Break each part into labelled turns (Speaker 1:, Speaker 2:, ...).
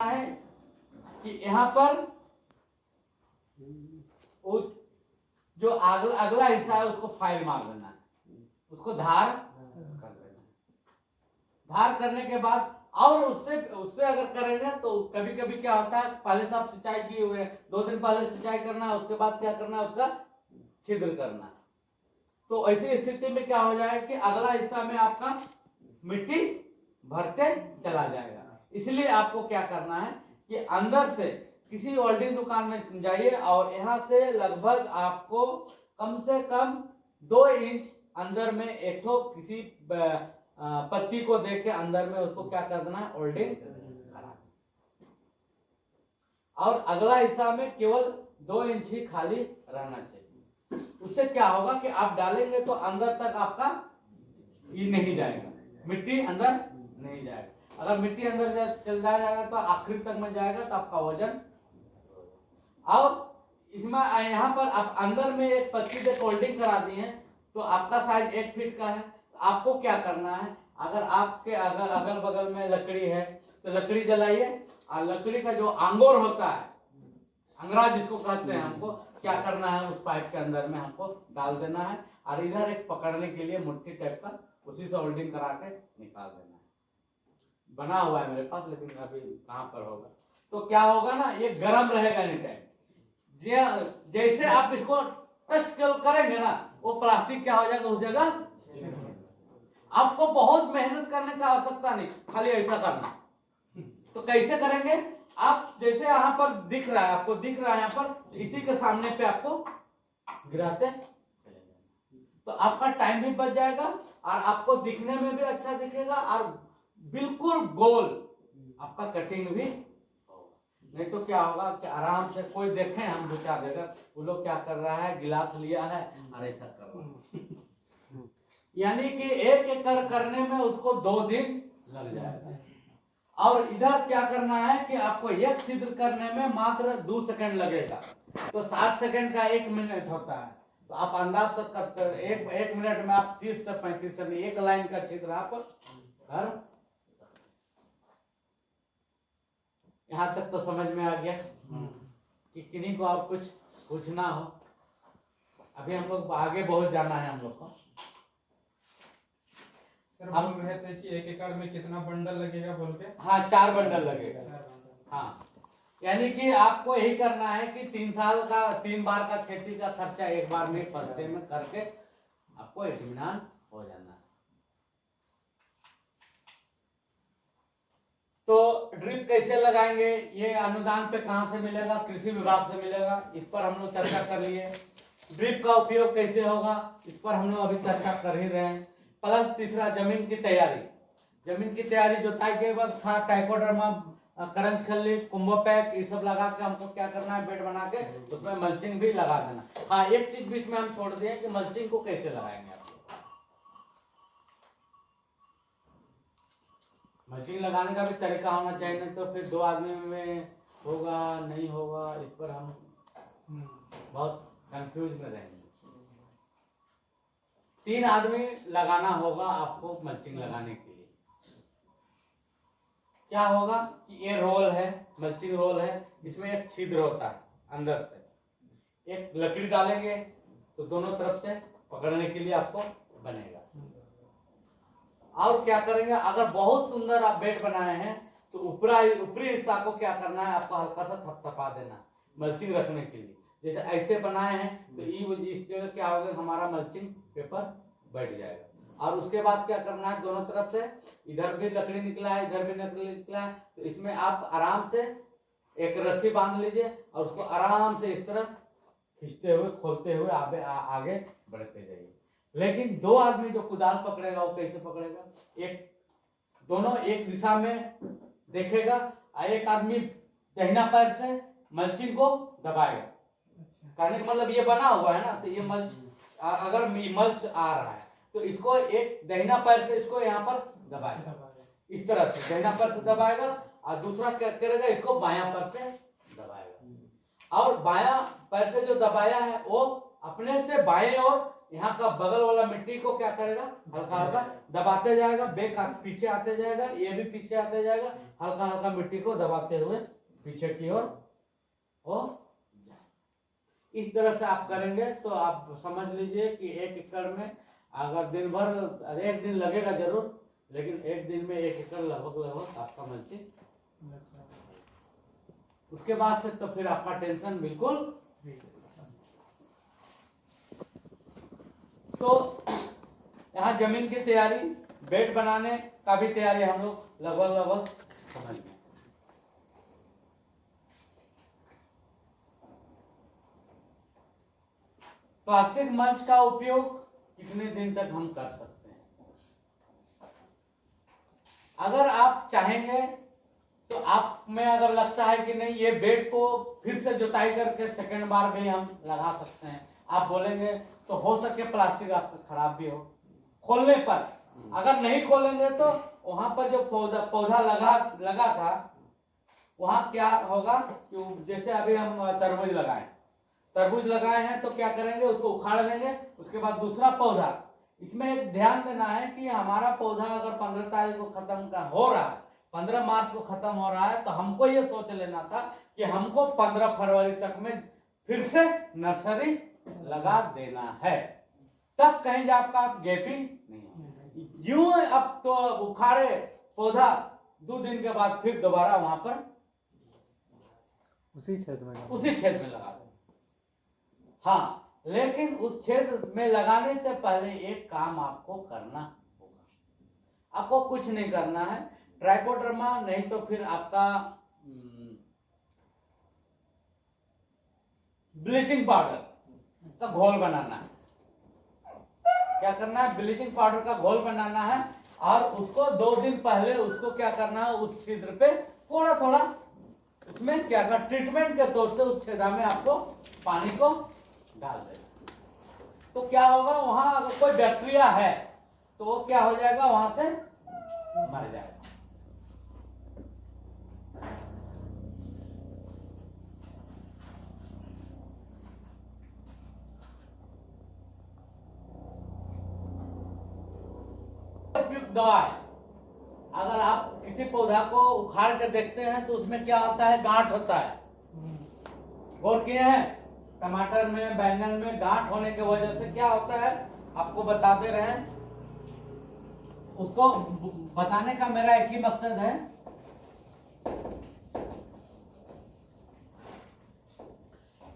Speaker 1: है कि यहाँ पर जो अगला हिस्सा है उसको फाइल मार देना है, उसको धार कर देना है। धार करने के बाद और उससे अगर करेंगे तो कभी कभी क्या होता है, पहले से आप सिंचाई किए हुए हैं, 2 दिन पहले सिंचाई करना है, उसके बाद क्या करना है, उसका छिद्र करना है। तो ऐसी स्थिति में क्या हो जाएगा कि अगला हिस्सा में आपका मिट्टी भरते चला जाएगा। इसलिए आपको क्या करना है कि अंदर से किसी वेल्डिंग दुकान में जाइए और यहाँ से लगभग आपको कम से कम 2 इंच अंदर में एक ठो किसी पत्ती को देख के अंदर में उसको क्या कर देना है, वेल्डिंग करा। और अगला हिस्सा में केवल 2 इंच ही खाली रहना चाहिए। उससे क्या होगा कि आप डालेंगे तो अंदर तक आपका ये नहीं जाएगा, मिट्टी अंदर नहीं जाएगा। अगर मिट्टी अंदर चल जाएगा तो आखिरी तक में जाएगा तो आपका वजन। और इसमें यहाँ पर आप अंदर में एक पत्ती से फोल्डिंग करा दी है तो आपका साइज 1 फीट का है। तो आपको क्या करना है, अगर आपके अगल बगल में लकड़ी है तो लकड़ी जलाइए और लकड़ी का जो अंगोर होता है, अंगरा जिसको कहते हैं, हमको क्या करना है, उस पाइप के अंदर में हमको डाल देना है और इधर एक पकड़ने के लिए मुट्ठी टाइप का उसी से होल्डिंग करा के निकाल देना है। बना हुआ है मेरे पास, लेकिन अभी कहाँ पर होगा। तो क्या होगा ना, ये गर्म रहेगा एनी टाइम। जैसे आप इसको टच करेंगे ना, वो प्लास्टिक क्या हो जाएगा उस जगह। आपको बहुत मेहनत करने की आवश्यकता नहीं, खाली ऐसा करना। तो कैसे करेंगे आप, जैसे यहाँ पर दिख रहा है, आपको दिख रहा है यहाँ पर, इसी के सामने पे आपको गिराते तो आपका टाइम भी बच जाएगा और आपको दिखने में भी अच्छा दिखेगा और बिल्कुल गोल आपका कटिंग भी होगा। नहीं तो क्या होगा कि आराम से कोई देखे, हम 2-4 जगह वो लोग क्या कर रहा है, गिलास लिया है और ऐसा कर रहा है। यानी कि 1 एकड़ करने में उसको 2 दिन लग जाएगा। और इधर क्या करना है कि आपको एक छिद्र करने में मात्र 2 सेकंड लगेगा। तो 60 सेकंड का 1 मिनट होता है। तो आप अंदाज से करते हैं एक मिनट में आप 30 से 35 सेकंड एक लाइन का छिद्र आप कर। यहाँ तक तो समझ में आ गया कि किन्हीं को आप कुछ पूछना हो। अभी हम लोग आगे बहुत जाना है हम लोग को।
Speaker 2: सर बोल रहे थे कि 1 एकड़ में कितना बंडल लगेगा बोल के?
Speaker 1: हाँ, 4 बंडल लगेगा। हाँ, यानी कि आपको यही करना है कि 3 साल का 3 बार का खेती का खर्चा एक बार में फर्स्ट डे में करके आपको इत्मीनान हो जाना है। तो ड्रिप कैसे लगाएंगे, ये अनुदान पे कहां से मिलेगा, कृषि विभाग से मिलेगा। इस पर हम लोग चर्चा कर लिए। ड्रिप का उपयोग कैसे होगा, इस पर हम लोग अभी चर्चा कर ही रहे हैं। प्लस तीसरा जमीन की तैयारी। जमीन की तैयारी जोताई के बाद ट्राइकोडर्मा, करंज खल्ली, कुंभोपैक, ये सब लगा के हमको क्या करना है, बेड बना के उसमें मल्चिंग भी लगा देना। हाँ, एक चीज बीच में हम छोड़ दिए कि मल्चिंग को कैसे लगाएंगे। आप मल्चिंग लगाने का भी तरीका होना चाहिए, नहीं तो फिर 2 आदमी में होगा नहीं होगा, इस पर हम बहुत कंफ्यूज में रहेंगे। 3 आदमी लगाना होगा आपको मल्चिंग लगाने के लिए। क्या होगा कि ये रोल है, मल्चिंग रोल है, इसमें एक छिद्र होता है, अंदर से एक लकड़ी डालेंगे तो दोनों तरफ से पकड़ने के लिए आपको बनेगा। और क्या करेंगे, अगर बहुत सुंदर आप बेड बनाए हैं तो ऊपरी हिस्सा को क्या करना है, आपको हल्का सा थपथपा देना मल्चिंग रखने के लिए। जैसे ऐसे बनाए हैं तो इस जगह क्या होगा, हमारा मल्चिंग पेपर बैठ जाएगा। और उसके बाद क्या करना है, दोनों तरफ से, इधर भी लकड़ी निकला है इधर भी लकड़ी निकला है, तो इसमें आप आराम से एक रस्सी बांध लीजिए और उसको आराम से इस तरह खींचते हुए खोलते हुए आगे बढ़ते जाइए। लेकिन 2 आदमी जो कुदाल पकड़ेगा वो कैसे पकड़ेगा, दोनों एक दिशा में देखेगा और एक आदमी दाहिना पैर से मल्चिंग को दबाएगा। कहने का मतलब ये बना हुआ है ना, तो ये मल्च, अगर मल्च आ रहा है तो इसको एक दाहिना पैर से इसको यहाँ पर दबाएगा, इस तरह से दाहिना पैर से दबाएगा और दूसरा क्या करेगा, इसको बायां पैर से दबाएगा। और बायां पैर से जो दबाया है वो अपने से बाएं और यहाँ का बगल वाला मिट्टी को क्या करेगा, हल्का हल्का दबाते जाएगा, बेक पीछे आते जाएगा, ये भी पीछे आते जाएगा, हल्का हल्का मिट्टी को दबाते हुए पीछे की ओर हो जाए। इस तरह से आप करेंगे तो आप समझ लीजिए कि 1 एकड़ में अगर दिन भर 1 दिन लगेगा जरूर, लेकिन 1 दिन में 1 एकड़ लगभग आपका मिर्ची। उसके बाद से तो फिर आपका टेंशन बिल्कुल। तो यहाँ जमीन की तैयारी, बेड बनाने का भी तैयारी हम लोग लगभग समझ गए। प्लास्टिक मल्च का उपयोग कितने दिन तक हम कर सकते हैं? अगर आप चाहेंगे तो आप में अगर लगता है कि नहीं ये बेड को फिर से जुताई करके सेकंड बार भी हम लगा सकते हैं, आप बोलेंगे तो हो सके प्लास्टिक आपका खराब भी हो खोलने पर। अगर नहीं खोलेंगे तो वहां पर जो पौधा लगा था वहां क्या होगा कि जैसे अभी हम तरबूज लगाए हैं तो क्या करेंगे, उसको उखाड़ देंगे, उसके बाद दूसरा पौधा। इसमें एक ध्यान देना है कि हमारा पौधा अगर 15 तारीख को खत्म हो रहा है, 15 मार्च को खत्म हो रहा है, तो हमको ये सोच लेना था कि हमको 15 फरवरी तक में फिर से नर्सरी लगा देना है, तब कहीं आपका गैपिंग नहीं हो। यूं अब तो उखाड़े पौधा 2 दिन के बाद फिर दोबारा वहां पर उसी छेद में लगा दो। हाँ, लेकिन उस छेद में लगाने से पहले एक काम आपको करना होगा। आपको कुछ नहीं करना है, ट्राइकोडर्मा नहीं तो फिर आपका ब्लीचिंग पाउडर का घोल बनाना है। क्या करना है, ब्लीचिंग पाउडर का घोल बनाना है और उसको 2 दिन पहले उसको क्या करना है, उस छिद्र पे थोड़ा थोड़ा उसमें क्या करना, ट्रीटमेंट के तौर से उस छेदा में आपको पानी को डाल देना। तो क्या होगा, वहां अगर कोई बैक्टीरिया है तो वो क्या हो जाएगा, वहां से मर जाएगा। उपयुक्त दवा है। अगर आप किसी पौधा को उखाड़ कर देखते हैं तो उसमें क्या होता है, गांठ होता है। गौर किए हैं, टमाटर में, बैंगन में गांठ होने की वजह से क्या होता है, आपको बताते रहे। उसको बताने का मेरा एक ही मकसद है,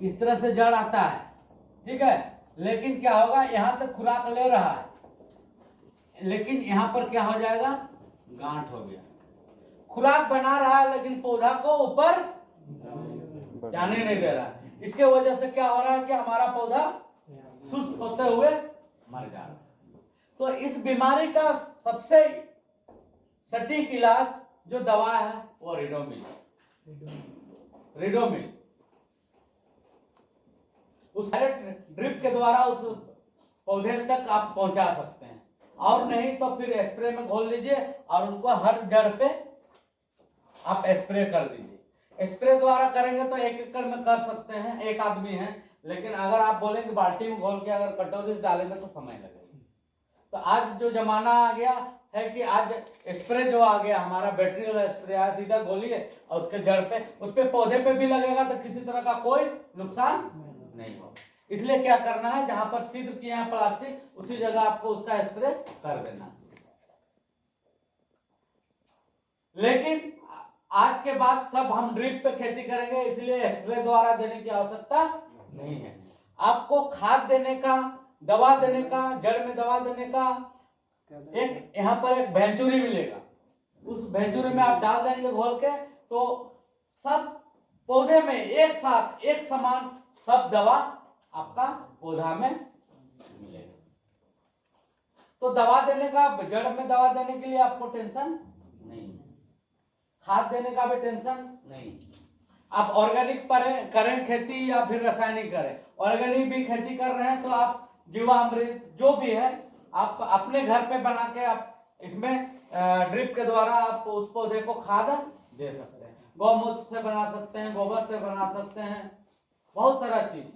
Speaker 1: इस तरह से जड़ आता है, ठीक है, लेकिन क्या होगा, यहां से खुराक ले रहा है, लेकिन यहां पर क्या हो जाएगा, गांठ हो गया। खुराक बना रहा है लेकिन पौधा को ऊपर जाने नहीं दे रहा है। इसके वजह से क्या हो रहा है कि हमारा पौधा सुस्त होते हुए मर जा रहा है। तो इस बीमारी का सबसे सटीक इलाज जो दवा है वो रिडोमिल। उस ड्रिप के द्वारा उस पौधे तक आप पहुंचा सकते हैं, और नहीं तो फिर स्प्रे में घोल लीजिए और उनको हर जड़ पे आप स्प्रे कर दीजिए। स्प्रे द्वारा करेंगे तो 1 एकड़ में कर सकते हैं, एक आदमी है, लेकिन अगर आप बोलेंगे बाल्टी में घोल के अगर कटोरी डालेंगे तो समय लगेगा। तो आज जो जमाना आ गया है कि आज स्प्रे जो आ गया हमारा, बैटरी वाला स्प्रे आया, सीधा घोलिए और उसके जड़ पे, उस पे पौधे पे भी लगेगा तो किसी तरह का कोई नुकसान नहीं होगा। इसलिए क्या करना है, जहां पर छिद्र किया है प्लास्टिक, उसी जगह आपको उसका स्प्रे कर देना। लेकिन आज के बाद सब हम ड्रिप पे खेती करेंगे, इसलिए स्प्रे द्वारा देने की आवश्यकता नहीं है। आपको खाद देने का, दवा देने का, जड़ में दवा देने का एक यहाँ पर एक भेंचुरी मिलेगा, उस भेंचुरी में आप डाल देंगे घोल के, तो सब पौधे में एक साथ एक समान सब दवा आपका पौधा में मिलेगा। तो दवा देने का, जड़ में दवा देने के लिए आपको टेंशन नहीं, खाद देने का भी टेंशन नहीं। आप ऑर्गेनिक पर करें खेती या फिर रासायनिक करें, ऑर्गेनिक भी खेती कर रहे हैं तो आप जीवामृत जो भी है आप अपने घर पे बना के आप इसमें ड्रिप के द्वारा आप उस पौधे को खाद दे सकते हैं। गौमूत्र से बना सकते हैं, गोबर से बना सकते हैं, बहुत सारा चीज।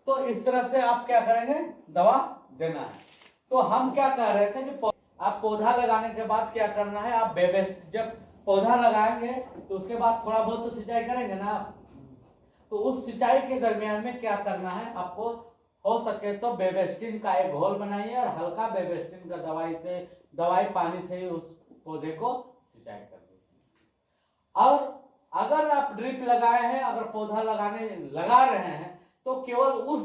Speaker 1: तो इस तरह से आप क्या करेंगे, दवा देना है। तो हम क्या कह रहे थे कि आप पौधा लगाने के बाद क्या करना है, आप जब पौधा लगाएंगे तो उसके बाद थोड़ा बहुत तो सिंचाई करेंगे ना आप। तो उस सिंचाई के दरमियान में क्या करना है आपको, हो सके तो बेबेस्टिन का एक घोल बनाइए और हल्का बेबेस्टिन का दवाई पानी से ही उस पौधे को सिंचाई कर दीजिए। और अगर आप ड्रिप लगाए हैं, अगर पौधा लगा रहे हैं तो केवल उस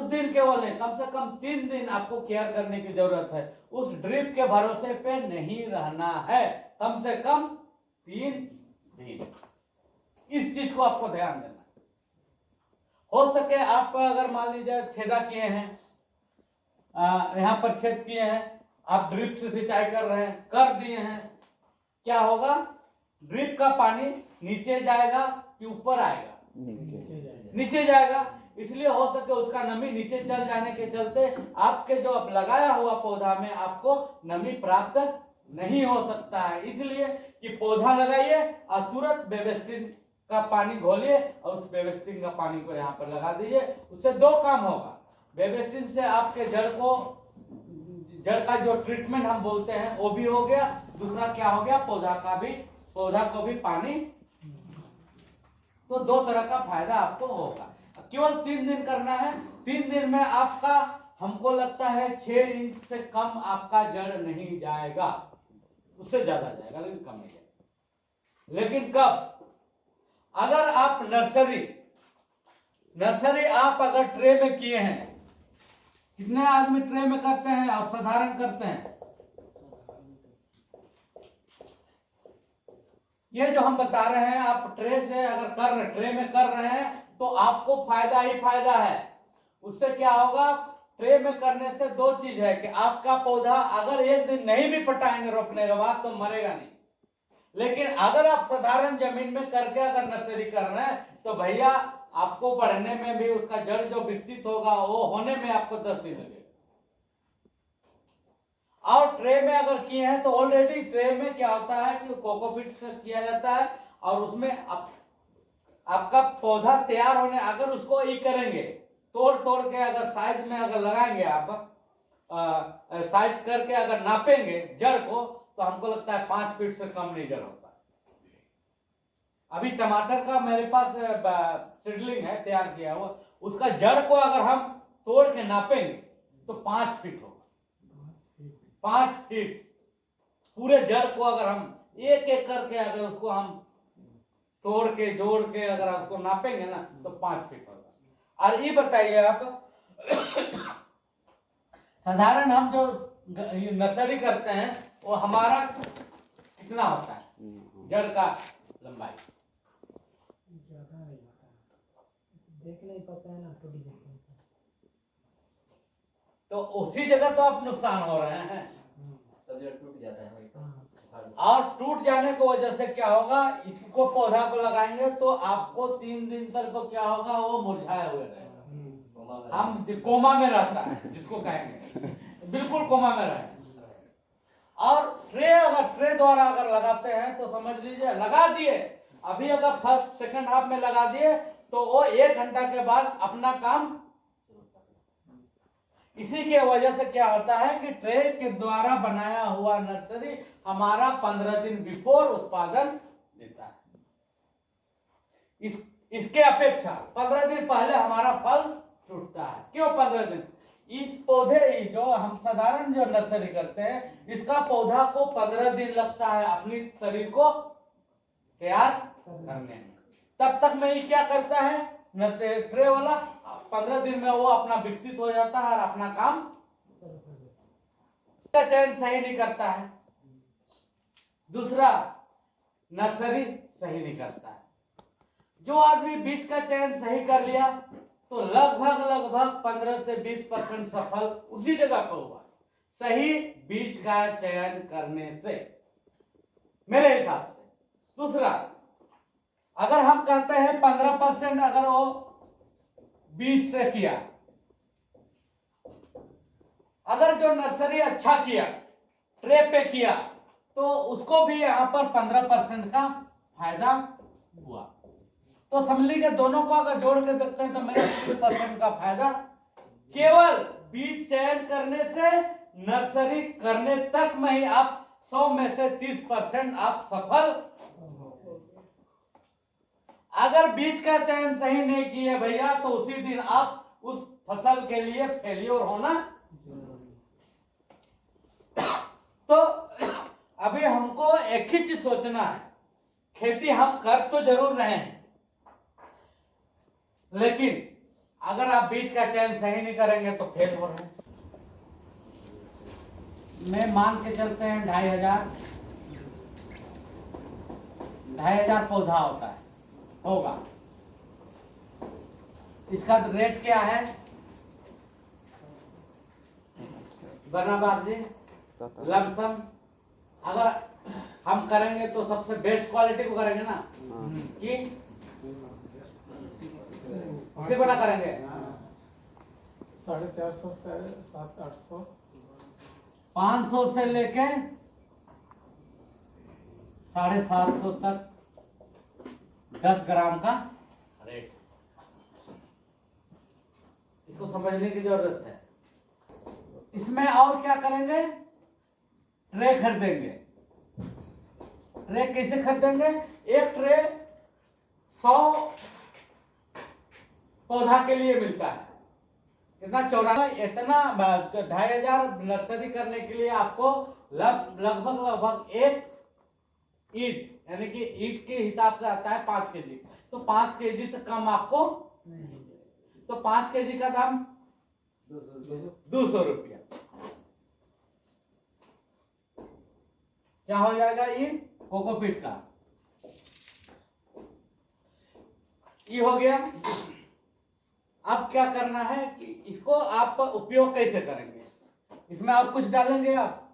Speaker 1: दिन केवल नहीं, कम से कम 3 दिन आपको केयर करने की जरूरत है। उस ड्रिप के भरोसे पे नहीं रहना है, कम से कम 3 दिन। इस चीज को आपको ध्यान देना है। हो सके आप अगर मान लीजिए छेदा किए हैं, यहाँ पर छेद किए हैं, आप ड्रिप से सिंचाई कर रहे हैं, कर दिए हैं, क्या होगा, ड्रिप का पानी नीचे जाएगा कि ऊपर आएगा, नीचे जाएगा। इसलिए हो सके उसका नमी नीचे चल जाने के चलते आपके जो अब लगाया हुआ पौधा में आपको नमी प्राप्त नहीं हो सकता है। इसलिए कि पौधा लगाइए और तुरंत बेबेस्टिन का पानी घोलिए और उस बेबेस्टिन का पानी को यहाँ पर लगा दीजिए। उससे 2 काम होगा, बेबेस्टिन से आपके जड़ का जो ट्रीटमेंट हम बोलते हैं वो भी हो गया, दूसरा क्या हो गया, पौधा को भी पानी। तो 2 तरह का फायदा आपको होगा। केवल 3 दिन करना है। 3 दिन में आपका, हमको लगता है 6 इंच से कम आपका जड़ नहीं जाएगा, उससे ज्यादा जाएगा लेकिन कम नहीं जाएगा। लेकिन कब, अगर आप नर्सरी आप अगर ट्रे में किए हैं, कितने आदमी ट्रे में करते हैं और साधारण करते हैं? ये जो हम बता रहे हैं, आप ट्रे से अगर ट्रे में कर रहे हैं तो आपको फायदा ही फायदा है। उससे क्या होगा, ट्रे में करने से 2 चीज है कि आपका पौधा अगर एक दिन नहीं भी पटाएंगे रोपने के बाद तो मरेगा नहीं। लेकिन अगर आप साधारण जमीन में करके अगर नर्सरी कर रहे हैं तो भैया आपको बढ़ने में भी, उसका जड़ जो विकसित होगा वो होने में आपको 10 दिन लगेगा। और ट्रे में अगर किए हैं तो ऑलरेडी ट्रे में क्या होता है कि कोकोपीट से किया जाता है और उसमें आपका पौधा तैयार होने, अगर उसको ये करेंगे तोड़ के अगर साइज में अगर लगाएंगे आप, साइज करके अगर नापेंगे जड़ को, तो हमको लगता है 5 फीट से कम नहीं जड़ होता। अभी टमाटर का मेरे पास सीडलिंग है तैयार किया हुआ, उसका जड़ को अगर हम तोड़ के नापेंगे तो 5 फीट होगा। 5 फीट पूरे जड़ को अगर हम एक करके अगर उसको हम तोड़ के जोड़ के अगर आपको नापेंगे ना तो 5 फीट होगा। और ये बताइए आप, साधारण हम जो नर्सरी करते हैं वो हमारा कितना होता है जड़ का लंबाई?
Speaker 3: ज्यादा नहीं होता, देख नहीं पाते हैं ना, टूट जाते हैं।
Speaker 1: तो उसी जगह तो आप नुकसान हो रहे हैं,
Speaker 4: सब जगह टूट जाता है।
Speaker 1: और टूट जाने की वजह से क्या होगा, इसको पौधा को लगाएंगे तो आपको 3 दिन तक तो क्या होगा, वो मुरझाए हुए रहेगा। हम कोमा में रहता है जिसको कहेंगे, बिल्कुल कोमा में रहेगा। और ट्रे द्वारा अगर लगाते हैं तो समझ लीजिए लगा दिए, अभी अगर फर्स्ट सेकंड हाफ में लगा दिए तो वो 1 घंटा के बाद अपना काम। इसी के वजह से क्या होता है कि ट्रे के द्वारा बनाया हुआ नर्सरी हमारा 15 दिन बिफोर उत्पादन देता है। इसके अपेक्षा 15 दिन पहले हमारा फल टूटता है। क्यों 15 दिन? इस पौधे जो हम साधारण जो नर्सरी करते हैं, इसका पौधा को 15 दिन लगता है अपनी शरीर को तैयार करने में। तब तक में ये क्या करता है ट्रे वाला, 15 दिन में वो अपना विकसित हो जाता है और अपना काम का चयन सही नहीं करता है। दूसरा, नर्सरी सही नहीं करता है। जो आदमी बीज का चयन सही कर लिया तो लगभग 15 से 20% सफल उसी जगह पर हुआ, सही बीज का चयन करने से, मेरे हिसाब से। दूसरा, अगर हम कहते हैं 15% अगर वो बीज से किया, अगर जो नर्सरी अच्छा किया, ट्रे पे किया, तो उसको भी यहां पर 15% का फायदा हुआ। तो समझ लीजिए दोनों को अगर जोड़ के देखते हैं तो मेरा 30% का फायदा केवल बीज चयन करने से नर्सरी करने तक में ही। आप 100 में से 30% आप सफल। अगर बीज का चयन सही नहीं किए भैया तो उसी दिन आप उस फसल के लिए फेलियर होना। तो अभी हमको एक ही चीज सोचना है, खेती हम कर तो जरूर रहे हैं, लेकिन अगर आप बीज का चयन सही नहीं करेंगे तो फेल हो रहे हैं। मैं मान के चलते हैं 2,500 पौधा होता है, होगा। इसका रेट क्या है बनाबाद जी? लमसम अगर हम करेंगे तो सबसे बेस्ट क्वालिटी को करेंगे ना, कि उसी बना करेंगे।
Speaker 2: 450 से 700-800,
Speaker 1: 500 से लेके 750 तक 10 ग्राम का रेट। इसको समझने की जरूरत है। इसमें और क्या करेंगे? ट्रे खरीदेंगे। ट्रे कैसे खरीदेंगे? एक ट्रे 100 पौधा के लिए मिलता है। कितना? 94। इतना 2,500 नर्सरी करने के लिए आपको लगभग एक ईट, यानी कि ईट के हिसाब से आता है 5 केजी। तो 5 केजी से कम आपको नहीं। तो 5 केजी का दाम 200 रुपया। क्या हो जाएगा? ये कोकोपीट का ये हो गया। अब क्या करना है कि इसको आप उपयोग कैसे करेंगे? इसमें आप कुछ डालेंगे, आप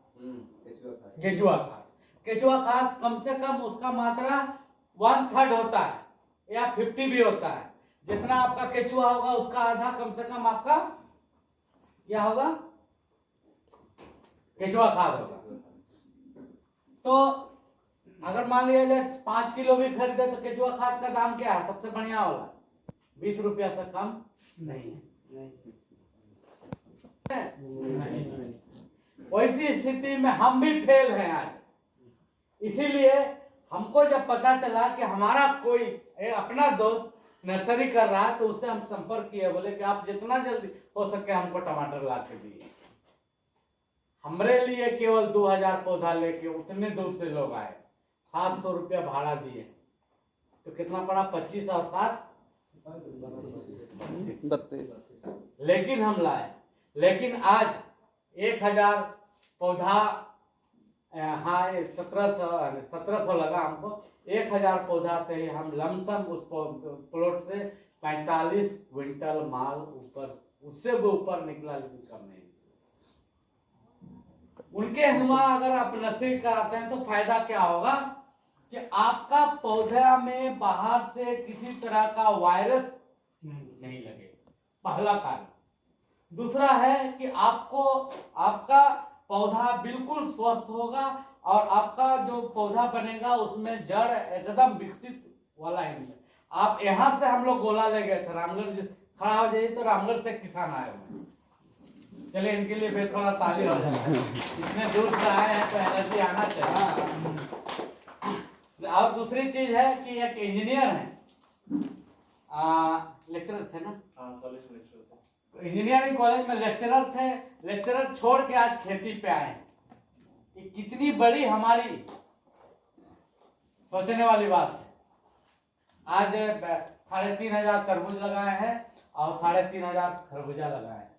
Speaker 1: केचुआ खाद। केचुआ खाद कम से कम उसका मात्रा 1/3 होता है या 50 भी होता है। जितना आपका केचुआ होगा उसका आधा कम से कम आपका क्या होगा? केचुआ खाद होगा। तो अगर मान लिया जाए 5 किलो भी खरीदे तो केचुआ खाद का दाम क्या है? सबसे बढ़िया वाला 20 रुपया से कम नहीं है। वैसी स्थिति में हम भी फेल हैं आज। इसीलिए हमको जब पता चला कि हमारा कोई अपना दोस्त नर्सरी कर रहा है तो उससे हम संपर्क किए, बोले कि आप जितना जल्दी हो सके हमको टमाटर ला के दिए। हमरे लिए केवल 2,000 पौधा लेके उतने दूर से लोग आए, 700 रुपया भाड़ा दिए, तो कितना पड़ा? 25 और 7 32। लेकिन हम लाए। लेकिन आज 1,000 पौधा, हाँ 1700 लगा हमको। 1,000 पौधा से ही हम लमसम उस प्लॉट से 45 क्विंटल माल ऊपर, उससे भी ऊपर निकला, लेकिन कम नहीं। उनके हुआ अगर आप नर्सरी कराते हैं तो फायदा क्या होगा कि आपका पौधा में बाहर से किसी तरह का वायरस नहीं लगेगा, पहला कारण। दूसरा है कि आपको आपका पौधा बिल्कुल स्वस्थ होगा और आपका जो पौधा बनेगा उसमें जड़ एकदम विकसित वाला ही मिले। आप यहाँ से हम लोग गोला ले गए थे, रामगढ़ खड़ा हो जाइए तो रामगढ़ से किसान आए हुए। चलिए इनके लिए भी थोड़ा ताली हो जाए। इतने दूर से आए हैं तो एनर्जी आना चाहिए। और दूसरी चीज है कि एक इंजीनियर है, लेक्चरर थे ना? कॉलेज में लेक्चरर थे, इंजीनियरिंग कॉलेज में लेक्चरर थे। लेक्चरर छोड़ के आज खेती पे आए। ये कितनी बड़ी हमारी सोचने वाली बात है। आज 3,500 तरबूज लगाए हैं और 3,500 खरबूजा लगाए हैं।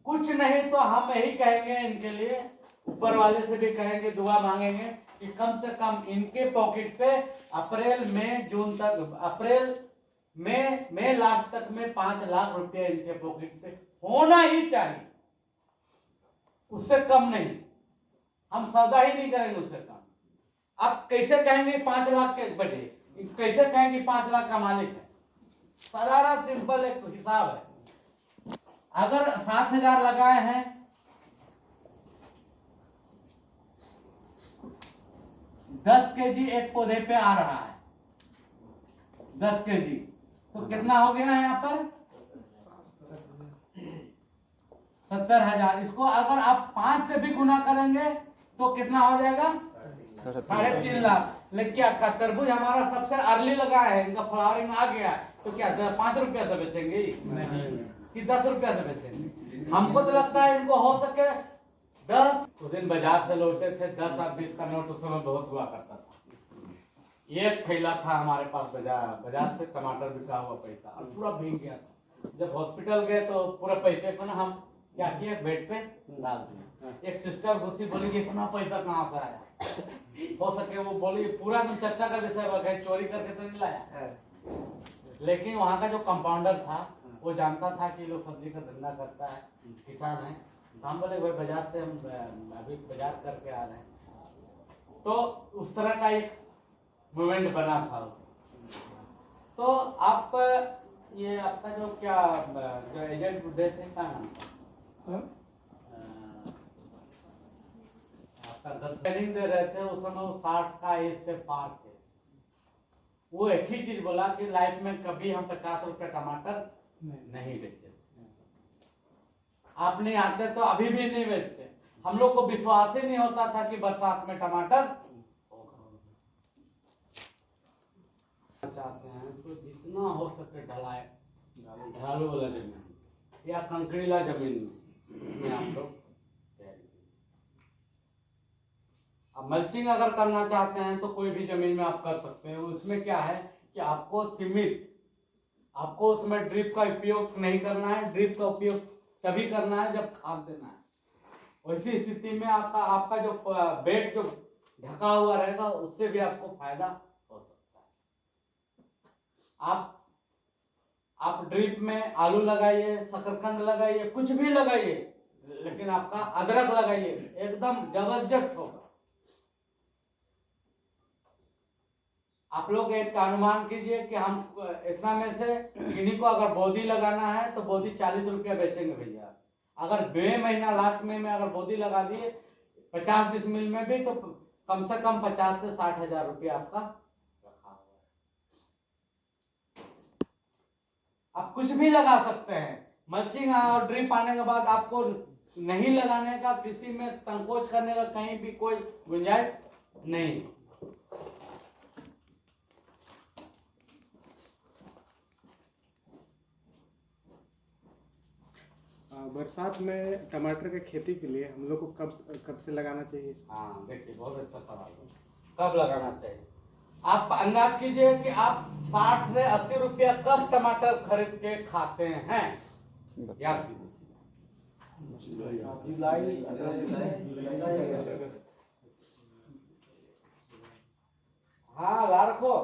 Speaker 1: कुछ नहीं तो हम यही कहेंगे इनके लिए, ऊपर वाले से भी कहेंगे, दुआ मांगेंगे कि कम से कम इनके पॉकेट पे अप्रैल मई लास्ट तक में 5 लाख रुपए इनके पॉकेट पे होना ही चाहिए। उससे कम नहीं, हम सौदा ही नहीं करेंगे उससे कम। अब कैसे कहेंगे 5 लाख के बड़े, कैसे कहेंगे 5 लाख का मालिक है? साधारण सिंपल एक हिसाब है। अगर 7,000 लगाए हैं, 10 केजी एक पौधे पे आ रहा है, 10 केजी तो कितना हो गया है यहाँ पर? 70,000। इसको अगर आप 5 से भी गुना करेंगे तो कितना हो जाएगा? 3.5 लाख। लेकिन क्या तरबूज हमारा सबसे अर्ली लगा है, इनका फ्लावरिंग आ गया, तो क्या 5 रुपया से बेचेंगे कि 10 रुपया से बेचेंगे? हमको तो लगता है इनको हो सके 10। उस दिन बाजार से लौटे थे, 10 और 20 का नोट उस समय बहुत हुआ करता था। एक थैला था हमारे पास बाजार से टमाटर बिका हुआ पैसा, और पूरा भीग गया था। जब हॉस्पिटल गए तो पूरे पैसे को ना हम क्या किए, बेड पे डाल दिए। एक सिस्टर घुसी, बोली कि इतना पैसा कहाँ से आया? हो सके वो बोली, पूरा एकदम चर्चा का विषय हो गया, चोरी करके तो नहीं लाया। लेकिन वहाँ का जो कंपाउंडर था वो जानता था कि लोग सब्जी का धंधा करता है, किसान है। तो हम बोले भाई बाजार से हम अभी बाजार करके आ रहे हैं। तो उस तरह का एक मूवमेंट बना था। तो आप ये आपका जो क्या जो एजेंट बुड्ढे थे, क्या नाम था आपका? ट्रेनिंग दे रहे थे उस समय, वो 60 का एज से पार थे। वो एक ही चीज बोला कि लाइफ में कभी हम 50 रुपए टमाटर नहीं बेचे। आप नहीं आते तो अभी भी नहीं बेचते। हम लोग को विश्वास ही नहीं होता था कि बरसात में टमाटर चाहते हैं। तो जितना हो सके ढलालू वाला जमीन या कंकड़ीला जमीन में उसमें आप लोग अब मल्चिंग अगर करना चाहते हैं तो कोई भी जमीन में आप कर सकते हैं। उसमें क्या है कि आपको आपको उसमें ड्रिप का उपयोग नहीं करना है। ड्रिप का उपयोग तभी करना है जब खाद देना है। वैसी स्थिति में आपका जो बेड जो ढका हुआ रहेगा उससे भी आपको फायदा हो सकता है। आप ड्रिप में आलू लगाइए, शकरकंद लगाइए, कुछ भी लगाइए, लेकिन आपका अदरक लगाइए, एकदम जबरदस्त होगा। आप लोग एक अनुमान कीजिए कि हम इतना में से किन्हीं को अगर बोदी लगाना है तो बोदी 40 रुपया बेचेंगे भैया। अगर 2 महीना लास्ट में अगर बोदी लगा दिए 50 डिसमिल में भी, तो कम से कम 50 से 60 हजार रुपया आपका रखा हुआ है। आप कुछ भी लगा सकते हैं। मल्चिंग और ड्रिप आने के बाद आपको नहीं लगाने का, किसी में संकोच करने का कहीं भी कोई गुंजाइश नहीं।
Speaker 5: बरसात में टमाटर की खेती के लिए हम लोग को कब से लगाना चाहिए?
Speaker 1: हाँ देखिए, बहुत अच्छा सवाल है। कब लगाना चाहिए? आप अंदाज कीजिए कि आप 60 से 80 रुपया कब टमाटर खरीद के खाते हैं? याद कीजिए। हाँ ला रखो।